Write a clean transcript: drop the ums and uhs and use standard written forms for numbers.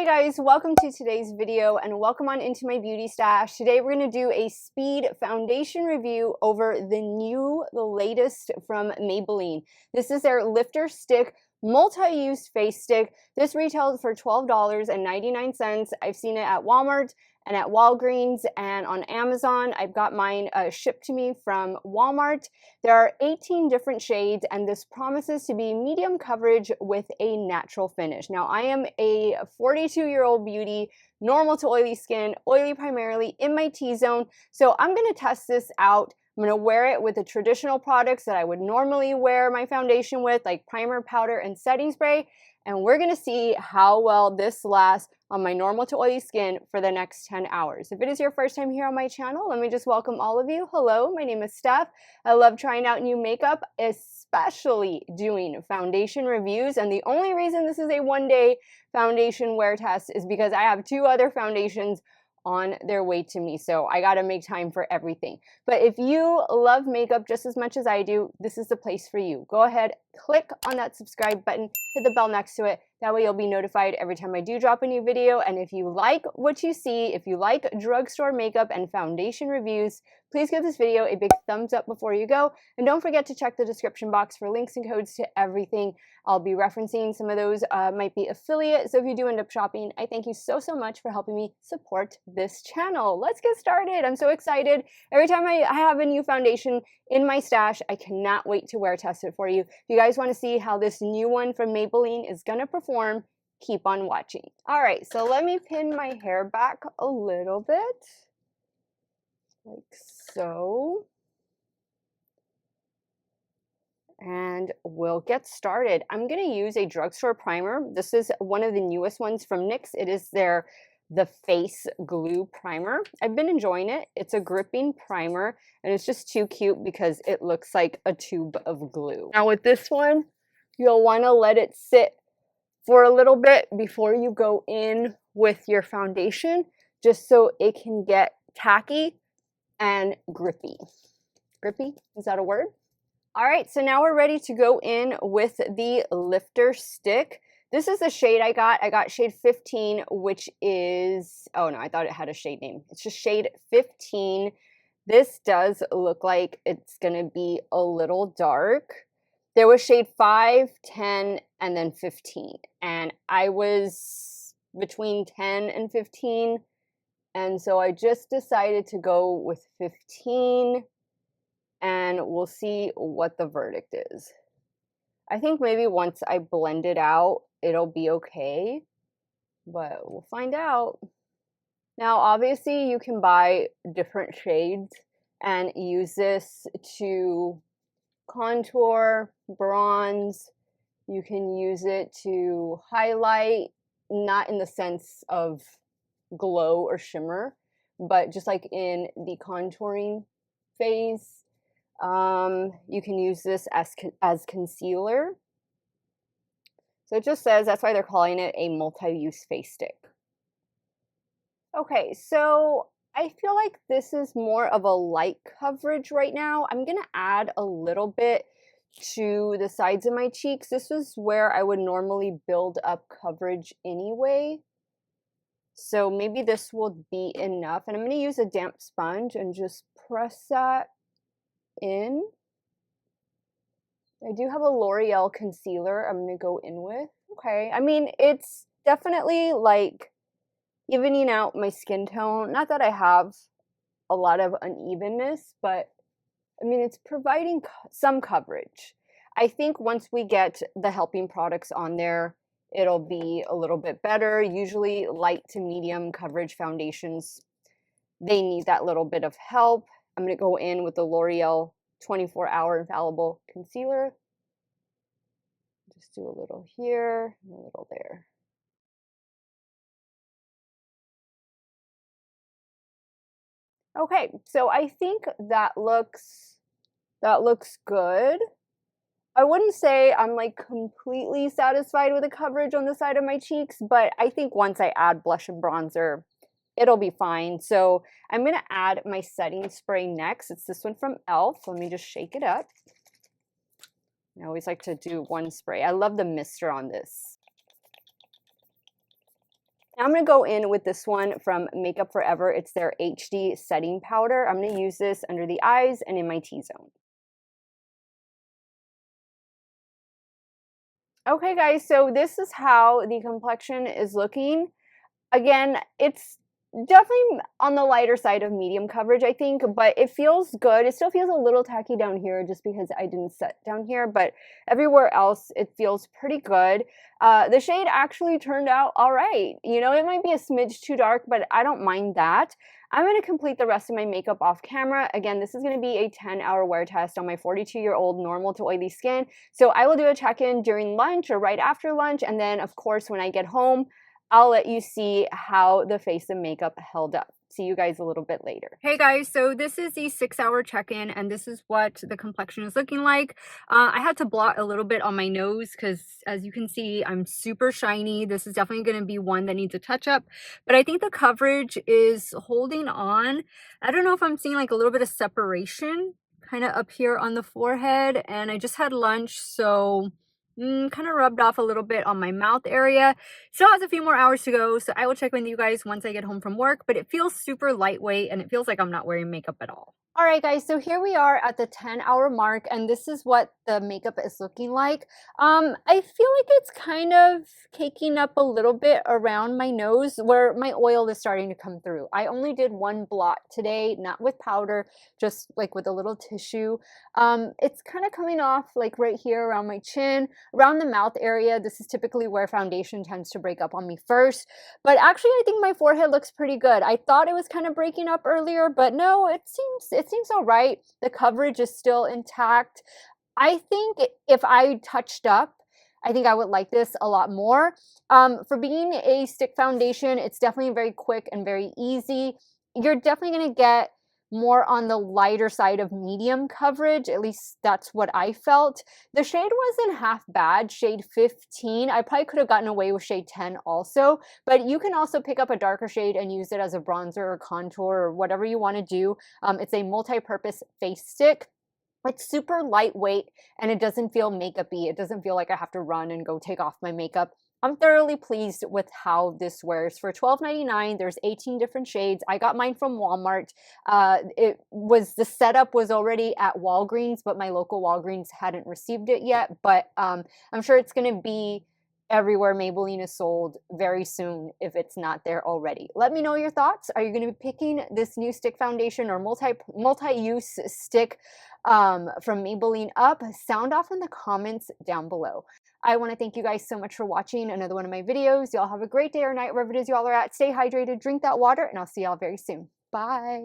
Hey guys, welcome to today's video and welcome on into my beauty stash. Today we're going to do a speed foundation review over the latest from Maybelline. This is their Lifter Stick multi-use face stick. This retails for $12.99. I've seen it at Walmart and at Walgreens and on Amazon. I've got mine shipped to me from Walmart. There are 18 different shades and this promises to be medium coverage with a natural finish. Now I am a 42-year-old beauty, normal to oily skin, oily primarily in my T-zone. So I'm going to test this out. I'm going to wear it with the traditional products that I would normally wear my foundation with, like primer, powder, and setting spray. And we're going to see how well this lasts on my normal to oily skin for the next 10 hours. If it is your first time here on my channel, let me just welcome all of you. Hello, my name is Steph. I love trying out new makeup, especially doing foundation reviews. And the only reason this is a one-day foundation wear test is because I have two other foundations on their way to me. So I got to make time for everything. But if you love makeup just as much as I do, this is the place for you. Go ahead, click on that subscribe button, hit the bell next to it. That way you'll be notified every time I do drop a new video. And if you like what you see, if you like drugstore makeup and foundation reviews, please give this video a big thumbs up before you go. And don't forget to check the description box for links and codes to everything I'll be referencing. Some of those might be affiliate. So if you do end up shopping, I thank you so much for helping me support this channel. Let's get started. I'm so excited. Every time I have a new foundation in my stash, I cannot wait to wear test it for you. If you guys want to see how this new one from Maybelline is going to perform, keep on watching. All right, so let me pin my hair back a little bit, like so. And we'll get started. I'm going to use a drugstore primer. This is one of the newest ones from NYX. It is the Face Glue Primer. I've been enjoying it. It's a gripping primer, and it's just too cute because it looks like a tube of glue. Now with this one, you'll want to let it sit for a little bit before you go in with your foundation, just so it can get tacky and grippy. Grippy? Is that a word? All right, so now we're ready to go in with the Lifter Stick. This is the shade I got. I got shade 15, which is, oh no, I thought it had a shade name. It's just shade 15. This does look like it's gonna be a little dark. There was shade 5, 10, and then 15. And I was between 10 and 15. And so I just decided to go with 15. And we'll see what the verdict is. I think maybe once I blend it out, it'll be okay, but we'll find out. Now, obviously, you can buy different shades and use this to contour, bronze. You can use it to highlight, not in the sense of glow or shimmer, but just like in the contouring phase. You can use this as concealer. So it just says, that's why they're calling it a multi-use face stick. Okay, so I feel like this is more of a light coverage right now. I'm going to add a little bit to the sides of my cheeks. This is where I would normally build up coverage anyway. So maybe this will be enough. And I'm going to use a damp sponge and just press that in. I do have a L'Oreal concealer I'm going to go in with. Okay, I mean, it's definitely like evening out my skin tone. Not that I have a lot of unevenness, but I mean, it's providing some coverage. I think once we get the helping products on there, it'll be a little bit better. Usually light to medium coverage foundations, they need that little bit of help. I'm going to go in with the L'Oreal 24-Hour Infallible Concealer. Just do a little here and a little there. Okay, so I think that looks good. I wouldn't say I'm like completely satisfied with the coverage on the side of my cheeks, but I think once I add blush and bronzer, it'll be fine. So I'm going to add my setting spray next. It's this one from e.l.f. Let me just shake it up. I always like to do one spray. I love the mister on this. I'm going to go in with this one from Makeup Forever. It's their HD setting powder. I'm going to use this under the eyes and in my T-zone. Okay, guys, so this is how the complexion is looking. Again, it's definitely on the lighter side of medium coverage, I think, but it feels good. It still feels a little tacky down here just because I didn't set down here, but everywhere else it feels pretty good. The shade actually turned out all right. You know, it might be a smidge too dark, but I don't mind that. I'm going to complete the rest of my makeup off camera. Again, this is going to be a 10-hour wear test on my 42-year-old normal to oily skin. So I will do a check-in during lunch or right after lunch, and then of course when I get home, I'll let you see how the face and makeup held up. See you guys a little bit later. Hey guys, so this is the 6-hour check-in and this is what the complexion is looking like. I had to blot a little bit on my nose because as you can see, I'm super shiny. This is definitely going to be one that needs a touch-up, but I think the coverage is holding on. I don't know if I'm seeing like a little bit of separation kind of up here on the forehead, and I just had lunch, so kind of rubbed off a little bit on my mouth area. Still has a few more hours to go, so I will check with you guys once I get home from work, but it feels super lightweight and it feels like I'm not wearing makeup at all. All right, guys, so here we are at the 10-hour mark, and this is what the makeup is looking like. I feel like it's kind of caking up a little bit around my nose where my oil is starting to come through. I only did one blot today, not with powder, just like with a little tissue. It's kind of coming off like right here around my chin, around the mouth area. This is typically where foundation tends to break up on me first, but actually I think my forehead looks pretty good. I thought it was kind of breaking up earlier, but no, it seems all right. The coverage is still intact. I think if I touched up, I think I would like this a lot more. For being a stick foundation, it's definitely very quick and very easy. You're definitely going to get more on the lighter side of medium coverage. At least that's what I felt. The shade wasn't half bad, shade 15. I probably could have gotten away with shade 10 also, but you can also pick up a darker shade and use it as a bronzer or contour or whatever you want to do. It's a multi-purpose face stick. It's super lightweight and it doesn't feel makeup-y. It doesn't feel like I have to run and go take off my makeup. I'm thoroughly pleased with how this wears. For $12.99, there's 18 different shades. I got mine from Walmart. The setup was already at Walgreens, but my local Walgreens hadn't received it yet. But I'm sure it's going to be everywhere Maybelline is sold very soon if it's not there already. Let me know your thoughts. Are you going to be picking this new stick foundation or multi-use stick from Maybelline up? Sound off in the comments down below. I want to thank you guys so much for watching another one of my videos. Y'all have a great day or night wherever it is y'all are at. Stay hydrated, drink that water, and I'll see y'all very soon. Bye.